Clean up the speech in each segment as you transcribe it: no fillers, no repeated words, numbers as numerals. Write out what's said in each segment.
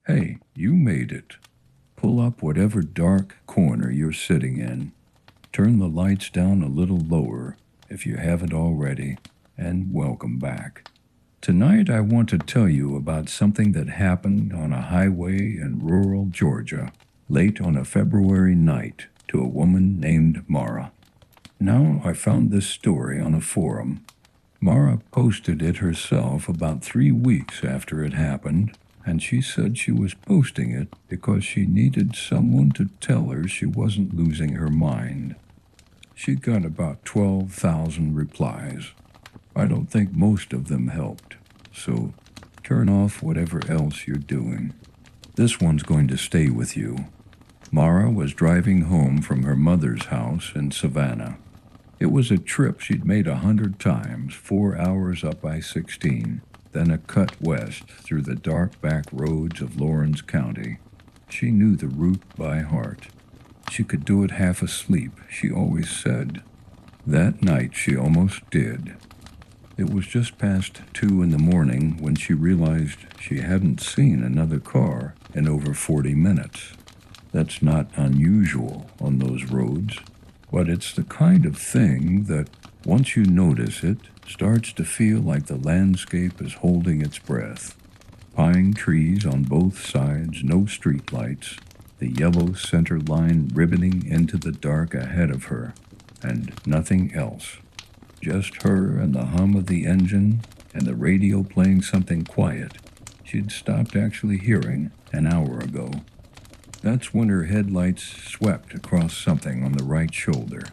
Hey, you made it. Pull up whatever dark corner you're sitting in. Turn the lights down a little lower if you haven't already, and welcome back. Tonight, I want to tell you about something that happened on a highway in rural Georgia late on a February night to a woman named Mara. Now, I found this story on a forum. Mara posted it herself about 3 weeks after it happened, and she said she was posting it because she needed someone to tell her she wasn't losing her mind. She got about 12,000 replies. I don't think most of them helped, so turn off whatever else you're doing. This one's going to stay with you. Mara was driving home from her mother's house in Savannah. It was a trip she'd made 100 times, 4 hours up I-16, then a cut west through the dark back roads of Lawrence County. She knew the route by heart. She could do it half asleep, she always said. That night she almost did. It was just past 2 in the morning when she realized she hadn't seen another car in over 40 minutes. That's not unusual on those roads, but it's the kind of thing that, once you notice it, starts to feel like the landscape is holding its breath. Pine trees on both sides, no streetlights, the yellow center line ribboning into the dark ahead of her, and nothing else. Just her and the hum of the engine and the radio playing something quiet she'd stopped actually hearing an hour ago. That's when her headlights swept across something on the right shoulder.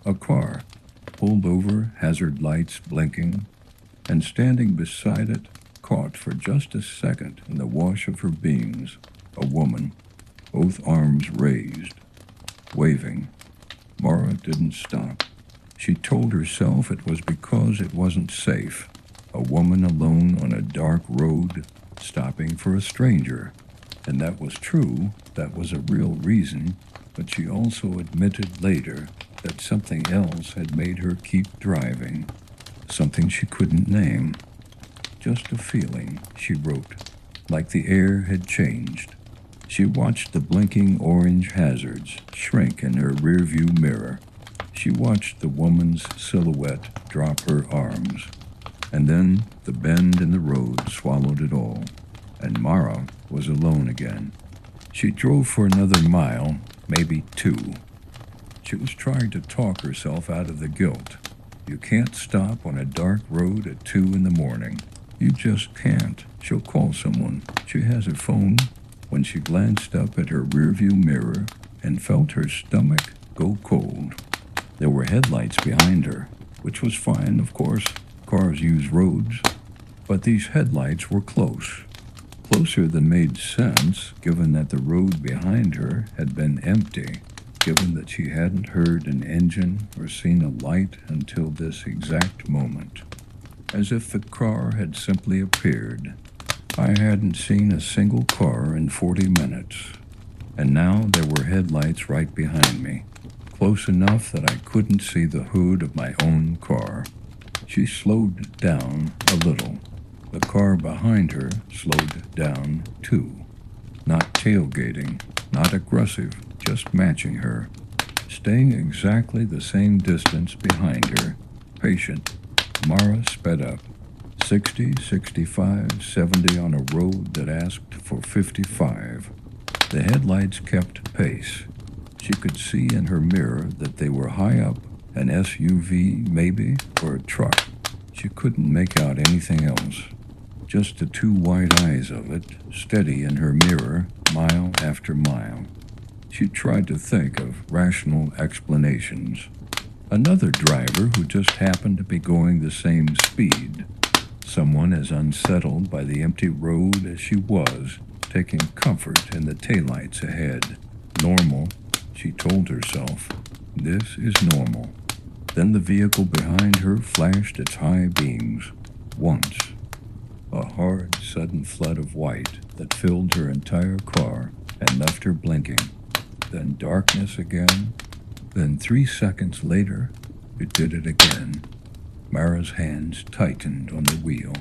A car, pulled over, hazard lights blinking, and standing beside it, caught for just a second in the wash of her beams, a woman, both arms raised, waving. Mara didn't stop. She told herself it was because it wasn't safe. A woman alone on a dark road, stopping for a stranger. And that was true, that was a real reason, but she also admitted later that something else had made her keep driving. Something she couldn't name. Just a feeling, she wrote, like the air had changed. She watched the blinking orange hazards shrink in her rearview mirror. She watched the woman's silhouette drop her arms. And then the bend in the road swallowed it all, and Mara was alone again. She drove for another mile, maybe 2. She was trying to talk herself out of the guilt. You can't stop on a dark road at 2 in the morning. You just can't. She'll call someone. She has her phone. When she glanced up at her rearview mirror and felt her stomach go cold. There were headlights behind her, which was fine, of course. Cars use roads. But these headlights were close. Closer than made sense, given that the road behind her had been empty, given that she hadn't heard an engine or seen a light until this exact moment. As if the car had simply appeared. I hadn't seen a single car in 40 minutes, and now there were headlights right behind me, close enough that I couldn't see the hood of my own car. She slowed down a little. The car behind her slowed down too. Not tailgating, not aggressive, just matching her. Staying exactly the same distance behind her. Patient, Mara sped up. 60, 65, 70 on a road that asked for 55. The headlights kept pace. She could see in her mirror that they were high up, an SUV maybe, or a truck. She couldn't make out anything else. Just the 2 wide eyes of it, steady in her mirror, mile after mile. She tried to think of rational explanations. Another driver who just happened to be going the same speed. Someone as unsettled by the empty road as she was, taking comfort in the taillights ahead. Normal, she told herself. This is normal. Then the vehicle behind her flashed its high beams. Once. A hard, sudden flood of white that filled her entire car and left her blinking. Then darkness again. Then 3 seconds later, it did it again. Mara's hands tightened on the wheel.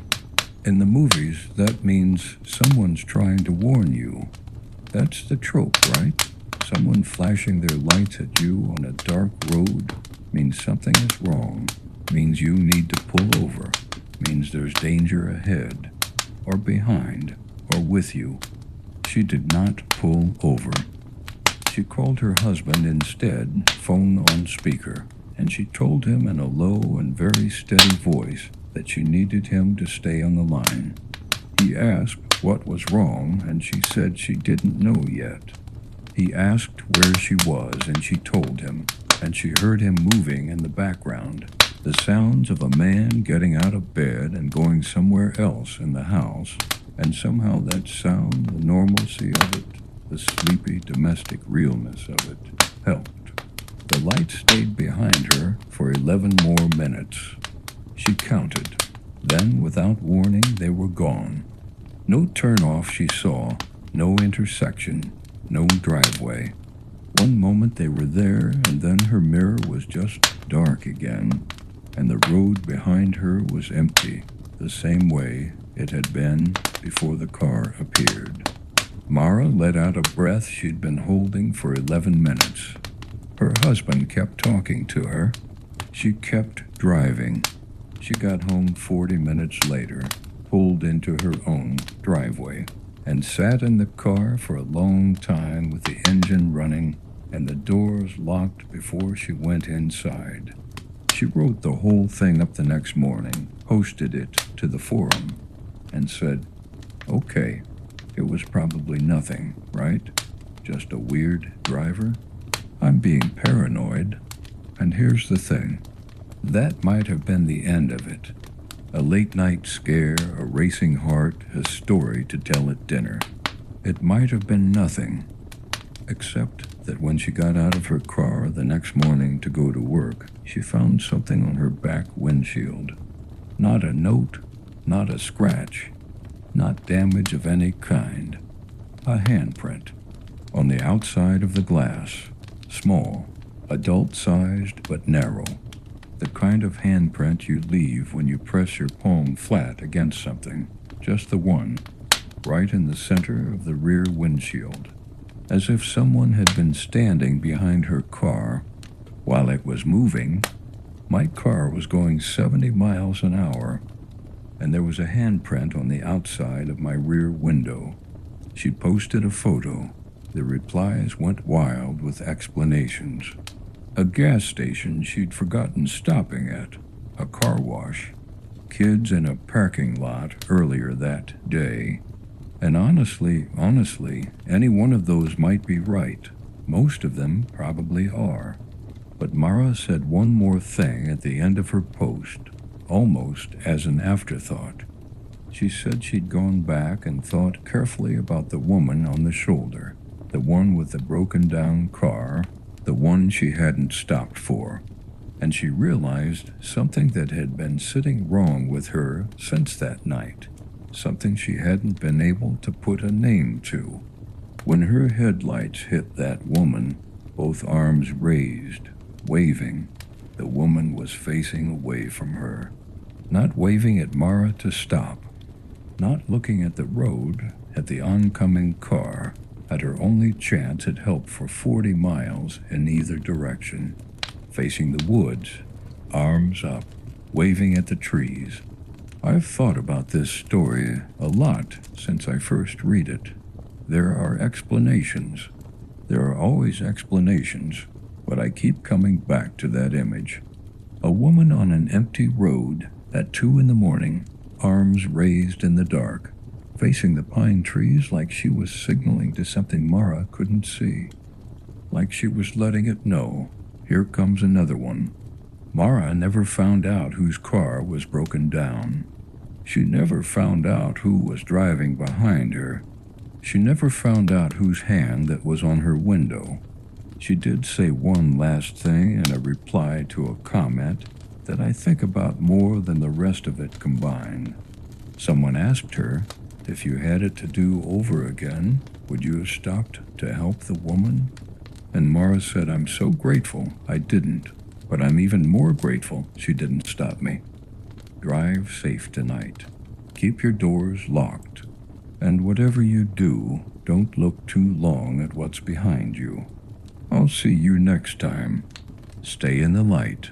In the movies, that means someone's trying to warn you. That's the trope, right? Someone flashing their lights at you on a dark road means something is wrong, means you need to pull over, means there's danger ahead, or behind, or with you. She did not pull over. She called her husband instead, phone on speaker, and she told him in a low and very steady voice that she needed him to stay on the line. He asked what was wrong, and she said she didn't know yet. He asked where she was, and she told him, and she heard him moving in the background, the sounds of a man getting out of bed and going somewhere else in the house, and somehow that sound, the normalcy of it, the sleepy domestic realness of it, helped. The lights stayed behind her for 11 more minutes. She counted. Then, without warning, they were gone. No turnoff she saw, no intersection, no driveway. One moment they were there, and then her mirror was just dark again, and the road behind her was empty, the same way it had been before the car appeared. Mara let out a breath she'd been holding for 11 minutes. Her husband kept talking to her. She kept driving. She got home 40 minutes later, pulled into her own driveway, and sat in the car for a long time with the engine running and the doors locked before she went inside. She wrote the whole thing up the next morning, posted it to the forum, and said, "Okay, it was probably nothing, right? Just a weird driver? I'm being paranoid. And here's the thing. That might have been the end of it. A late-night scare, a racing heart, a story to tell at dinner. It might have been nothing, except that when she got out of her car the next morning to go to work, she found something on her back windshield. Not a note, not a scratch, not damage of any kind. A handprint on the outside of the glass, small, adult-sized but narrow. The kind of handprint you leave when you press your palm flat against something, just the one, right in the center of the rear windshield, as if someone had been standing behind her car while it was moving. My car was going 70 miles an hour, and there was a handprint on the outside of my rear window. She posted a photo. The replies went wild with explanations. A gas station she'd forgotten stopping at, a car wash, kids in a parking lot earlier that day. And honestly, any one of those might be right. Most of them probably are. But Mara said one more thing at the end of her post, almost as an afterthought. She said she'd gone back and thought carefully about the woman on the shoulder, the one with the broken-down car, the one she hadn't stopped for, and she realized something that had been sitting wrong with her since that night, something she hadn't been able to put a name to. When her headlights hit that woman, both arms raised, waving, the woman was facing away from her, not waving at Mara to stop, not looking at the road, at the oncoming car, at her only chance at help for 40 miles in either direction, facing the woods, arms up, waving at the trees. I've thought about this story a lot since I first read it. There are explanations. There are always explanations, but I keep coming back to that image. A woman on an empty road at 2 in the morning, arms raised in the dark, facing the pine trees like she was signaling to something Mara couldn't see. Like she was letting it know, here comes another one. Mara never found out whose car was broken down. She never found out who was driving behind her. She never found out whose hand that was on her window. She did say one last thing in a reply to a comment that I think about more than the rest of it combined. Someone asked her, if you had it to do over again, would you have stopped to help the woman? And Mara said, I'm so grateful I didn't, but I'm even more grateful she didn't stop me. Drive safe tonight. Keep your doors locked, and whatever you do, don't look too long at what's behind you. I'll see you next time. Stay in the light.